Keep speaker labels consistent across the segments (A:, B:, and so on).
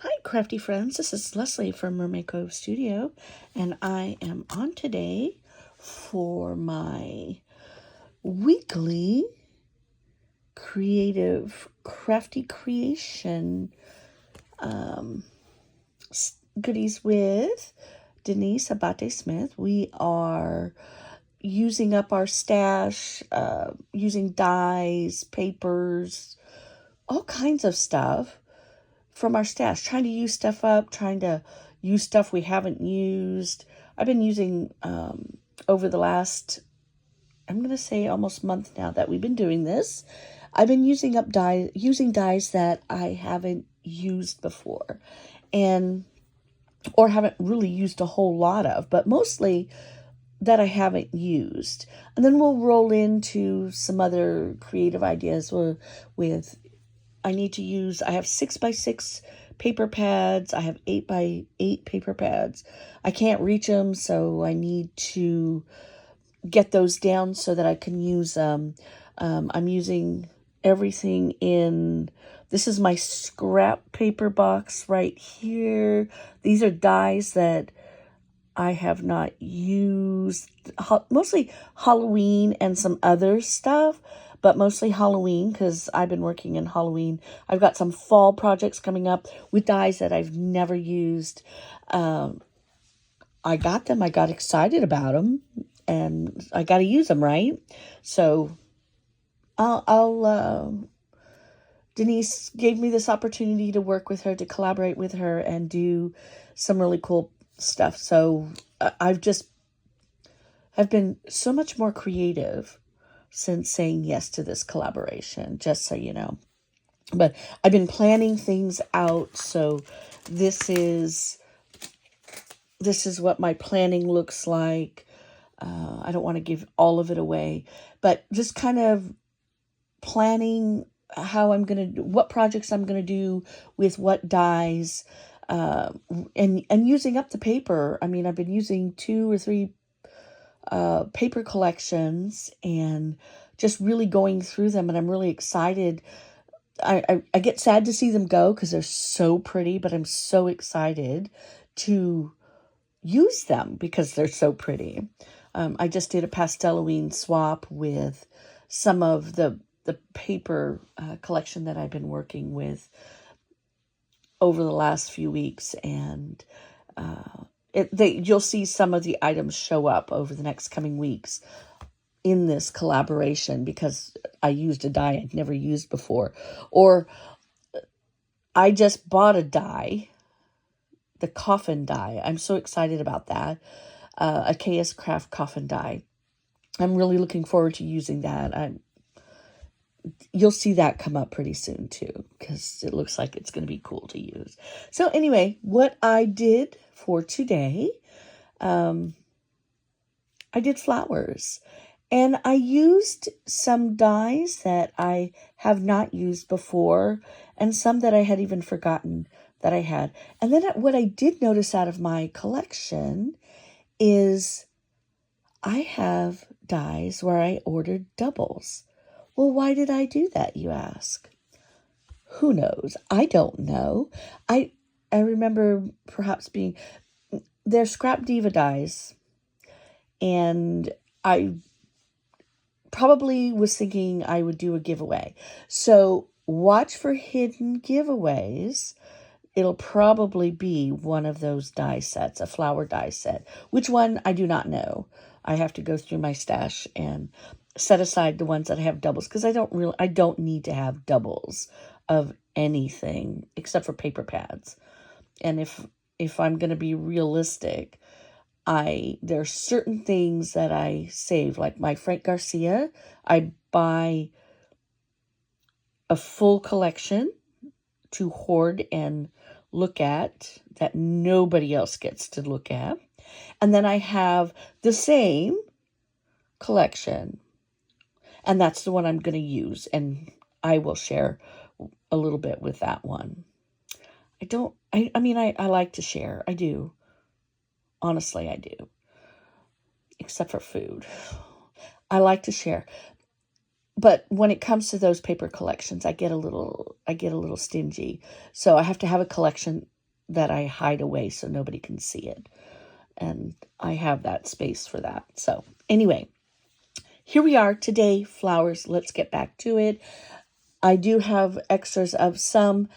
A: Hi, crafty friends. This is Leslie from Mermaid Cove Studio, and I am on today for my weekly creative crafty creation goodies with Denise Abate Smith. We are using up our stash, using dies, papers, all kinds of stuff from our stash, trying to use stuff up, trying to use stuff we haven't used. I've been using over the last, I'm going to say almost month now that we've been doing this. I've been using dies that I haven't used before, and or haven't really used a whole lot of, but mostly that I haven't used. And then we'll roll into some other creative ideas with I have 6x6 paper pads. I have 8x8 paper pads. I can't reach them, so I need to get those down so that I can use them. I'm using everything in, this is my scrap paper box right here. These are dies that I have not used, mostly Halloween and some other stuff, but mostly Halloween because I've been working in Halloween. I've got some fall projects coming up with dies that I've never used. I got them. I got excited about them, and I got to use them, right? So Denise gave me this opportunity to work with her, to collaborate with her, and do some really cool stuff. So I've been so much more creative since saying yes to this collaboration, just so you know. But I've been planning things out, so this is what my planning looks like. I don't want to give all of it away, but just kind of planning how I'm going to do, what projects I'm going to do with what dies, and using up the paper. I mean, I've been using 2 or 3 paper collections and just really going through them, and I'm really excited. I get sad to see them go because they're so pretty, but I'm so excited to use them because they're so pretty. I just did a Pastelloween swap with some of the paper collection that I've been working with over the last few weeks, and you'll see some of the items show up over the next coming weeks in this collaboration because I used a die I'd never used before, or I just bought a die, the coffin die. I'm so excited about that. A KS Craft coffin die. I'm really looking forward to using that. You'll see that come up pretty soon too, because it looks like it's going to be cool to use. So anyway, what I did for today, I did flowers. And I used some dies that I have not used before, and some that I had even forgotten that I had. And then what I did notice out of my collection is I have dies where I ordered doubles. Well, why did I do that, you ask? Who knows? I don't know. I remember perhaps they're Scrap Diva dies, and I probably was thinking I would do a giveaway. So watch for hidden giveaways. It'll probably be one of those die sets, a flower die set. Which one, I do not know. I have to go through my stash and set aside the ones that have doubles, because I don't need to have doubles of anything except for paper pads. And if I'm going to be realistic, there are certain things that I save, like my Frank Garcia. I buy a full collection to hoard and look at that nobody else gets to look at. And then I have the same collection, and that's the one I'm going to use, and I will share a little bit with that one. I like to share. I do. Honestly, I do. Except for food. I like to share. but when it comes to those paper collections, I get a little stingy. So I have to have a collection that I hide away so nobody can see it. And I have that space for that. So anyway, here we are today, flowers. Let's get back to it. I do have extras of some.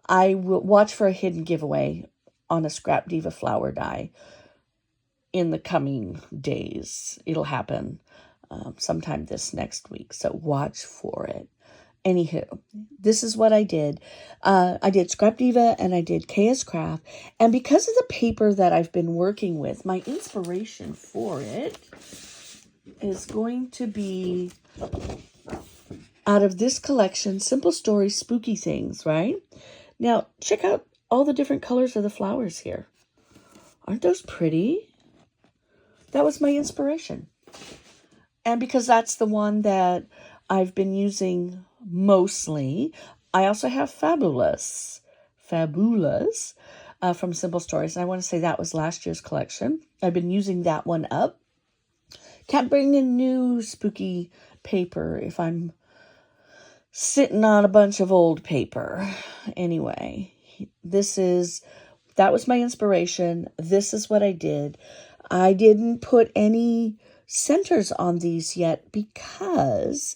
A: I will watch for a hidden giveaway on a Scrap Diva flower die in the coming days. It'll happen sometime this next week. So watch for it. Anywho, this is what I did. I did Scrap Diva and I did KS Craft. And because of the paper that I've been working with, my inspiration for it is going to be out of this collection, Simple Stories, Spooky Things, right? Now, check out all the different colors of the flowers here. Aren't those pretty? That was my inspiration. And because that's the one that I've been using mostly, I also have Fabulous from Simple Stories. And I want to say that was last year's collection. I've been using that one up. Can't bring in new spooky paper if I'm sitting on a bunch of old paper. Anyway, that was my inspiration. This is what I did. I didn't put any centers on these yet because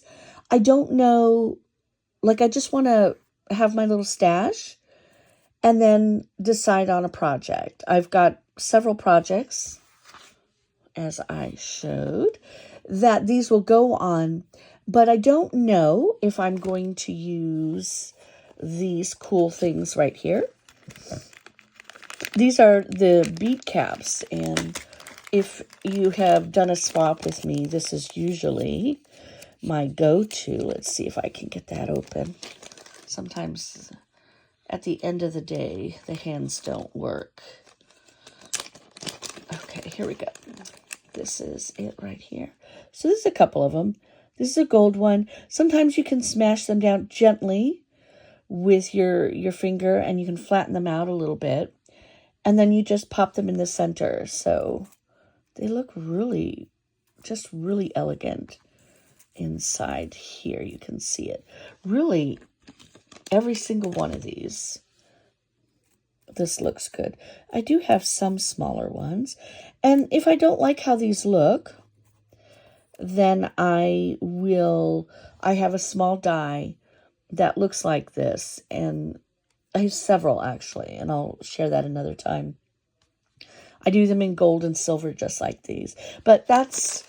A: I don't know, like I just want to have my little stash and then decide on a project. I've got several projects, as I showed, that these will go on, but I don't know if I'm going to use these cool things right here. These are the bead caps, and if you have done a swap with me, this is usually my go-to. Let's see if I can get that open. Sometimes at the end of the day, the hands don't work. Okay, here we go. This is it right here. So this is a couple of them. This is a gold one. Sometimes you can smash them down gently with your finger, and you can flatten them out a little bit. And then you just pop them in the center. So they look really elegant inside here. You can see it. Really, every single one of these, this looks good. I do have some smaller ones. And if I don't like how these look, then I have a small die that looks like this. And I have several actually, and I'll share that another time. I do them in gold and silver just like these. But that's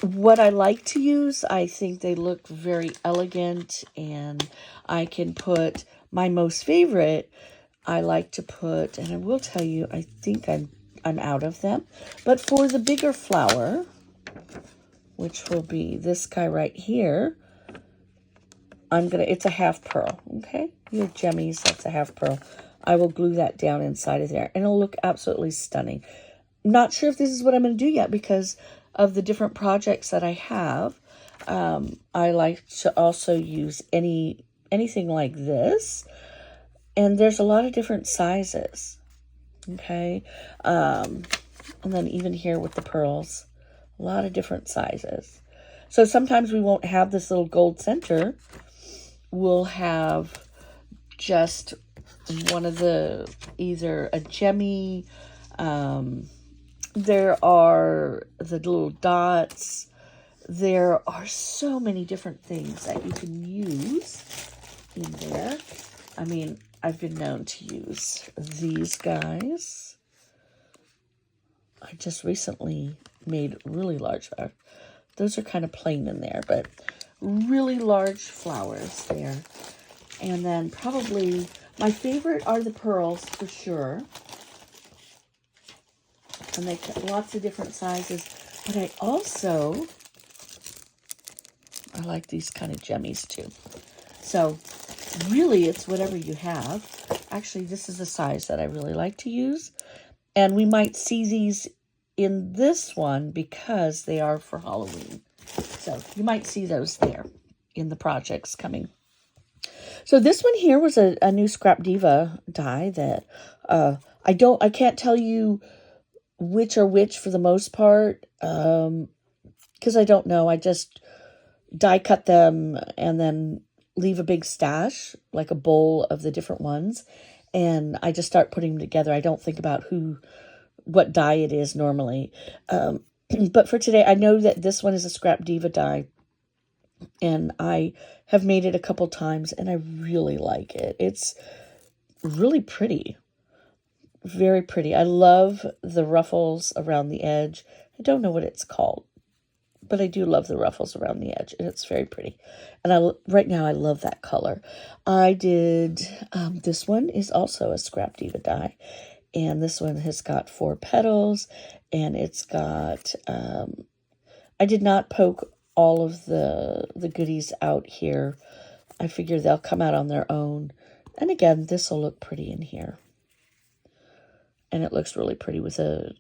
A: what I like to use. I think they look very elegant, and I can put my most favorite. I like to put, and I will tell you, I think I'm out of them. But for the bigger flower, which will be this guy right here, it's a half pearl, okay? Your gemmies, that's a half pearl. I will glue that down inside of there, and it'll look absolutely stunning. Not sure if this is what I'm going to do yet because of the different projects that I have. I like to also use anything like this, and there's a lot of different sizes, okay? And then even here with the pearls, a lot of different sizes. So sometimes we won't have this little gold center. We'll have just one of either a gemmy, there are the little dots. There are so many different things that you can use in there. I mean, I've been known to use these guys. I just recently made really large flowers. Those are kind of plain in there, but really large flowers there. And then probably my favorite are the pearls for sure. And they cut lots of different sizes. But I like these kind of gemmies too. So really it's whatever you have. Actually, this is the size that I really like to use. And we might see these in this one because they are for Halloween. So you might see those there in the projects coming. So this one here was a new Scrap Diva die that I can't tell you which are which for the most part because I don't know. I just die cut them and then leave a big stash, like a bowl of the different ones. And I just start putting them together. I don't think about what die it is normally. But for today, I know that this one is a Scrap Diva die. And I have made it a couple times, and I really like it. It's really pretty. Very pretty. I love the ruffles around the edge. I don't know what it's called, but I do love the ruffles around the edge, and it's very pretty. And right now, I love that color. I did, this one is also a Scrap Diva die, and this one has got 4 petals, and it's got, I did not poke all of the goodies out here. I figure they'll come out on their own. And again, this will look pretty in here. And it looks really pretty with a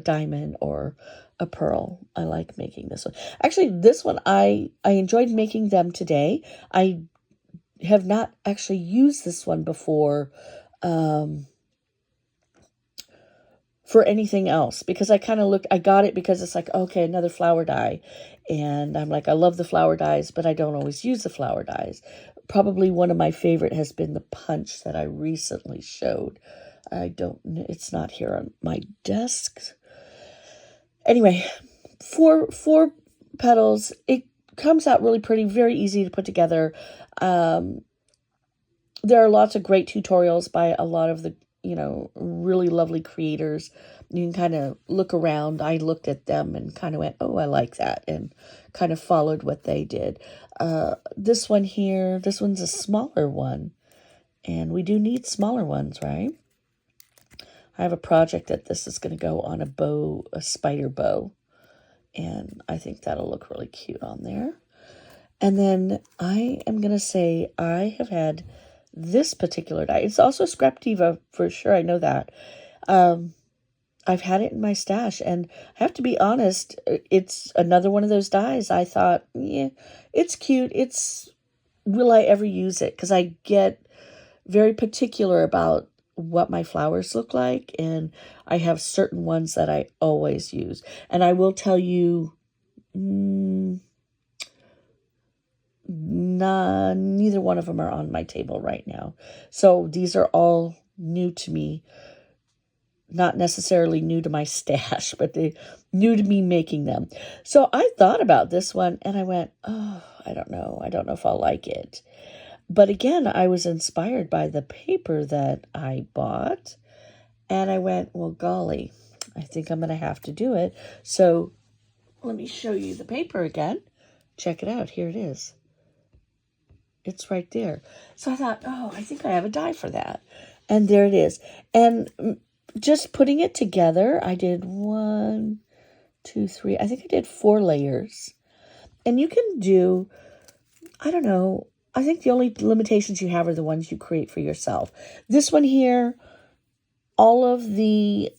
A: diamond or a pearl. I like making this one. Actually, this one, I enjoyed making them today. I have not actually used this one before for anything else, because I kind of I got it because it's like, okay, another flower die. And I'm like, I love the flower dies, but I don't always use the flower dies. Probably one of my favorite has been the punch that I recently showed. It's not here on my desk. Anyway, four petals. It comes out really pretty, very easy to put together. There are lots of great tutorials by a lot of the, really lovely creators. You can kind of look around. I looked at them and kind of went, oh, I like that, and kind of followed what they did. This one here, this one's a smaller one, and we do need smaller ones, right? I have a project that this is going to go on a spider bow, and I think that'll look really cute on there. And then I am going to say I have had this particular die. It's also Scrap Diva for sure. I know that. I've had it in my stash, and I have to be honest, it's another one of those dies. I thought, yeah, it's cute. Will I ever use it? Because I get very particular about what my flowers look like, and I have certain ones that I always use. And I will tell you, neither one of them are on my table right now. So these are all new to me. Not necessarily new to my stash, but they new to me making them. So I thought about this one, and I went, oh, I don't know. I don't know if I'll like it. But again, I was inspired by the paper that I bought, and I went, well, golly, I think I'm going to have to do it. So let me show you the paper again. Check it out. Here it is. It's right there. So I thought, oh, I think I have a die for that. And there it is. And just putting it together, I did 1, 2, 3. I think I did 4 layers. And you can do, I don't know, I think the only limitations you have are the ones you create for yourself. This one here, all of the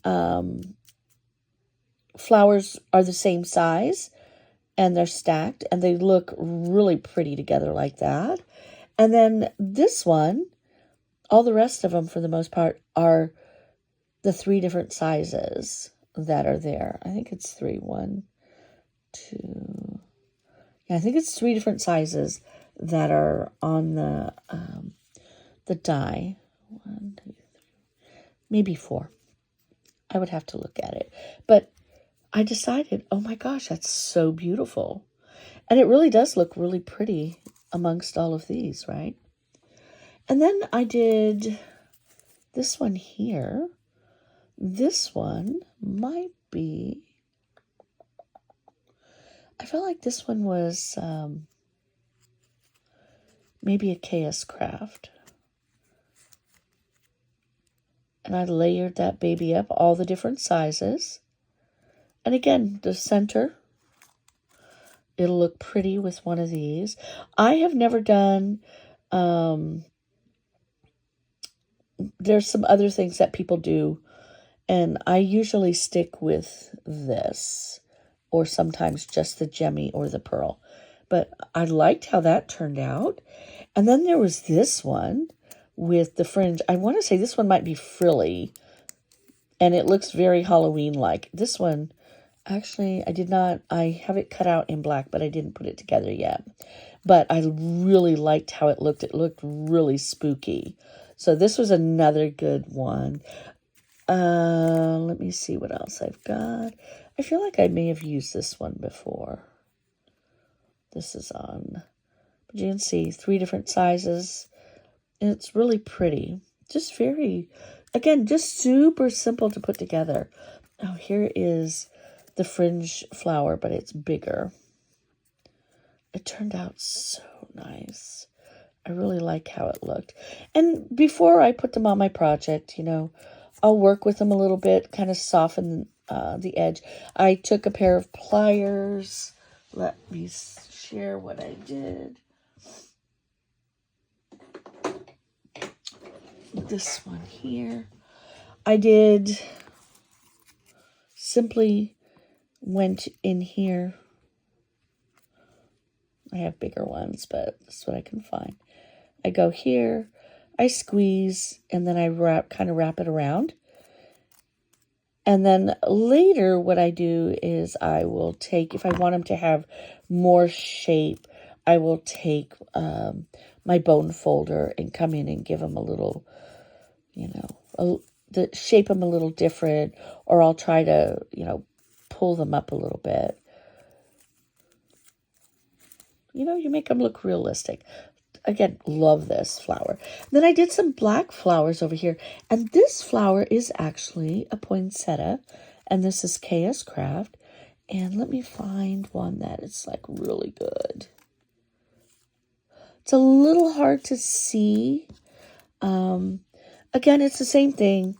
A: flowers are the same size, and they're stacked, and they look really pretty together like that. And then this one, all the rest of them, for the most part, are the 3 different sizes that are there. I think it's 3. 1, 2. Yeah, I think it's 3 different sizes that are on the die. 1, 2, 3, maybe 4. I would have to look at it. But I decided, oh my gosh, that's so beautiful. And it really does look really pretty amongst all of these, right? And then I did this one here. This one might be, I felt like this one was maybe a KS Craft. And I layered that baby up, all the different sizes. And again, the center, it'll look pretty with one of these. I have never done, there's some other things that people do, and I usually stick with this, or sometimes just the gemmy or the pearl. But I liked how that turned out. And then there was this one with the fringe. I want to say this one might be frilly, and it looks very Halloween-like. This one, Actually, I did not. I have it cut out in black, but I didn't put it together yet. But I really liked how it looked. It looked really spooky. So this was another good one. Let me see what else I've got. I feel like I may have used this one before. This is on, but you can see 3 different sizes. And it's really pretty. Just very, again, just super simple to put together. Oh, here is the fringe flower, but it's bigger. It turned out so nice. I really like how it looked. And before I put them on my project, I'll work with them a little bit, kind of soften the edge. I took a pair of pliers. Let me share what I did. This one here. I did simply went in here. I have bigger ones, but that's what I can find. I go here, I squeeze, and then I kind of wrap it around. And then later what I do is I will take, if I want them to have more shape, I will take my bone folder and come in and give them a little, shape them a little different, or I'll try to, pull them up a little bit. You make them look realistic. Again, love this flower. Then I did some black flowers over here. And this flower is actually a poinsettia. And this is KS Craft. And let me find one that is like really good. It's a little hard to see. Again, it's the same thing.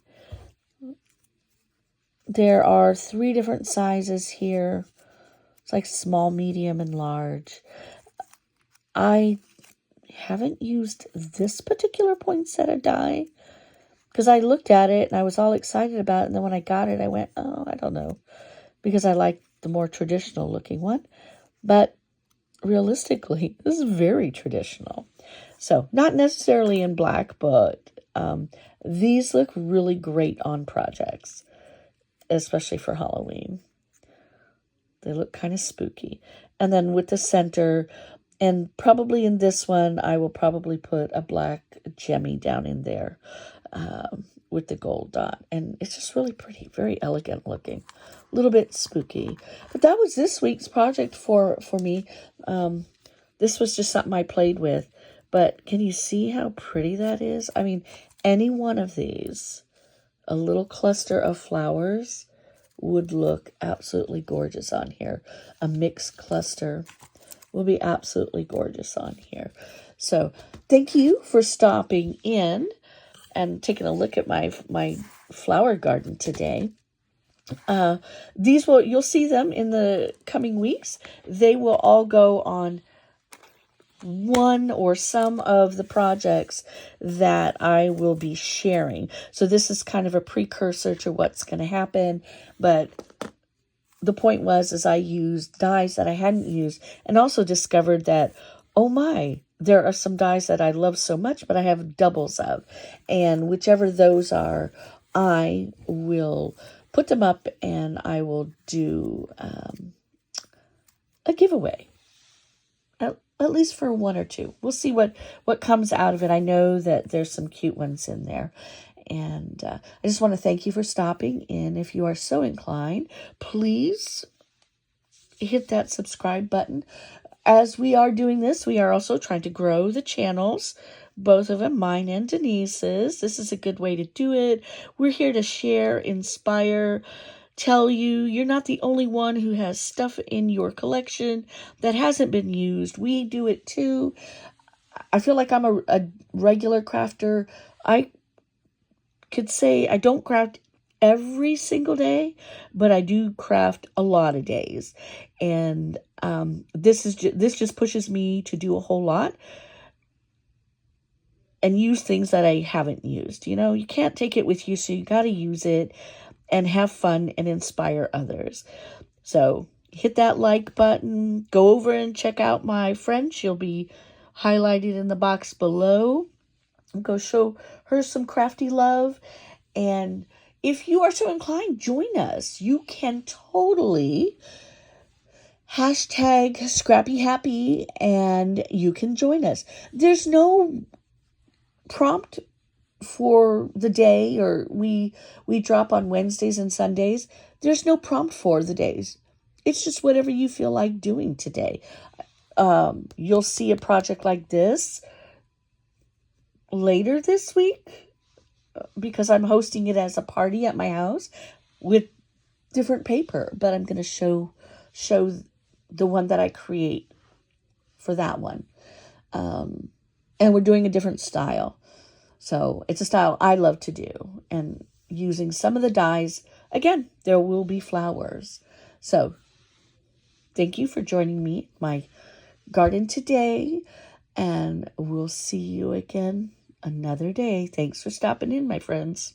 A: There are 3 different sizes here. It's like small, medium, and large. I haven't used this particular poinsettia die because I looked at it and I was all excited about it. And then when I got it, I went, oh, I don't know, because I like the more traditional looking one. But realistically, this is very traditional. So not necessarily in black, but these look really great on projects, especially for Halloween. They look kind of spooky. And then with the center, and probably in this one, I will probably put a black gemmy down in there with the gold dot. And it's just really pretty, very elegant looking, a little bit spooky. But that was this week's project for me. This was just something I played with. But can you see how pretty that is? I mean, any one of these, a little cluster of flowers, would look absolutely gorgeous on here. A mixed cluster will be absolutely gorgeous on here. So thank you for stopping in and taking a look at my flower garden today. You'll see them in the coming weeks. They will all go on one or some of the projects that I will be sharing. So this is kind of a precursor to what's going to happen, but the point was I used dyes that I hadn't used, and also discovered that, oh my, there are some dyes that I love so much, but I have doubles of. And whichever those are, I will put them up and I will do a giveaway. At least for 1 or 2. We'll see what comes out of it. I know that there's some cute ones in there. And I just want to thank you for stopping in. If you are so inclined, please hit that subscribe button. As we are doing this, we are also trying to grow the channels, both of them, mine and Denise's. This is a good way to do it. We're here to share, inspire, tell you you're not the only one who has stuff in your collection that hasn't been used. We do it too. I feel like I'm a regular crafter. I could say I don't craft every single day, but I do craft a lot of days. And this just pushes me to do a whole lot and use things that I haven't used. You can't take it with you, so you got to use it and have fun and inspire others. So hit that like button. Go over and check out my friend. She'll be highlighted in the box below. Go show her some crafty love. And if you are so inclined, join us. You can totally hashtag Scrappy Happy and you can join us. There's no prompt for the day, or we drop on Wednesdays and Sundays. There's no prompt for the days. It's just whatever you feel like doing today. You'll see a project like this later this week because I'm hosting it as a party at my house with different paper, but I'm going to show the one that I create for that one. And we're doing a different style. So it's a style I love to do, and using some of the dyes. Again, there will be flowers. So thank you for joining me in my garden today, and we'll see you again another day. Thanks for stopping in, my friends.